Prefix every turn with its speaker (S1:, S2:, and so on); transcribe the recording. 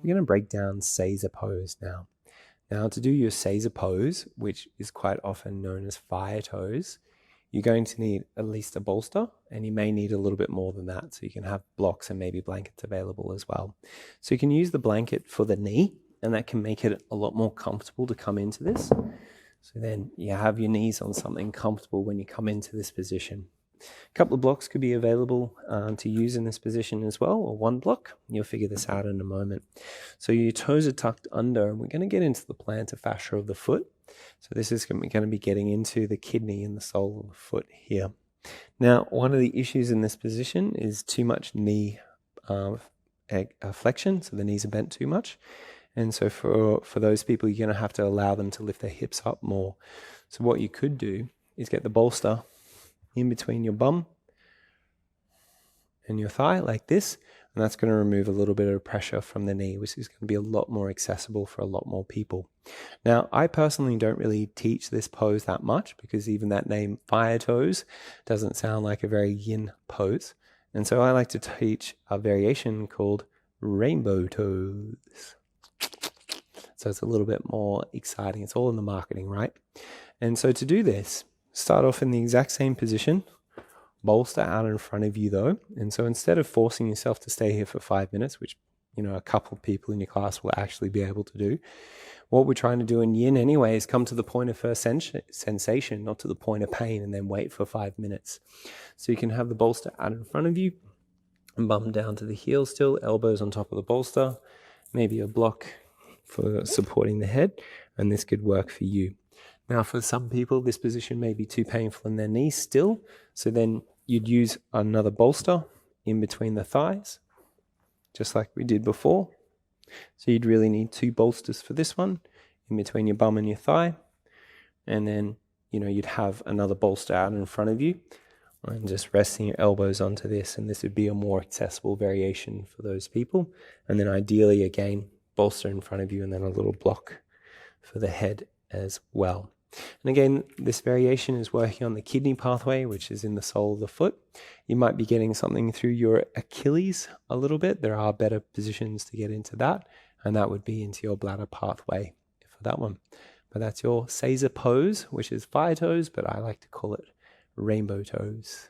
S1: We're going to break down Seiza pose now. Now, to do your Seiza pose, which is quite often known as fire toes, you're going to need at least a bolster, and you may need a little bit more than that. So you can have blocks and maybe blankets available as well. So you can use the blanket for the knee, and that can make it a lot more comfortable to come into this. So then you have your knees on something comfortable when you come into this position. A couple of blocks could be available to use in this position as well, or one block. You'll figure this out in a moment. So your toes are tucked under, and we're going to get into the plantar fascia of the foot. So this is going to be getting into the kidney and the sole of the foot here. Now, one of the issues in this position is too much knee flexion, so the knees are bent too much. And so for those people, you're going to have to allow them to lift their hips up more. So what you could do is get the bolster in between your bum and your thigh like this, and that's going to remove a little bit of pressure from the knee, which is going to be a lot more accessible for a lot more people. Now, I personally don't really teach this pose that much because even that name fire toes doesn't sound like a very yin pose, and so I like to teach a variation called rainbow toes. So it's a little bit more exciting. It's all in the marketing, right? And so to do this, start off in the exact same position, bolster out in front of you though. And so instead of forcing yourself to stay here for 5 minutes, which, you know, a couple of people in your class will actually be able to do, what we're trying to do in yin anyway is come to the point of first sensation, not to the point of pain, and then wait for 5 minutes. So you can have the bolster out in front of you and bum down to the heel still, elbows on top of the bolster, maybe a block for supporting the head, and this could work for you. Now, for some people, this position may be too painful in their knees still, so then you'd use another bolster in between the thighs, just like we did before. So you'd really need 2 bolsters for this one, in between your bum and your thigh, and then, you know, you'd have another bolster out in front of you, and just resting your elbows onto this, and this would be a more accessible variation for those people. And then ideally, again, bolster in front of you, and then a little block for the head as well. And again, this variation is working on the kidney pathway, which is in the sole of the foot. You might be getting something through your Achilles a little bit. There are better positions to get into that, and that would be into your bladder pathway for that one. But that's your Seiza pose, which is fire toes, but I like to call it rainbow toes.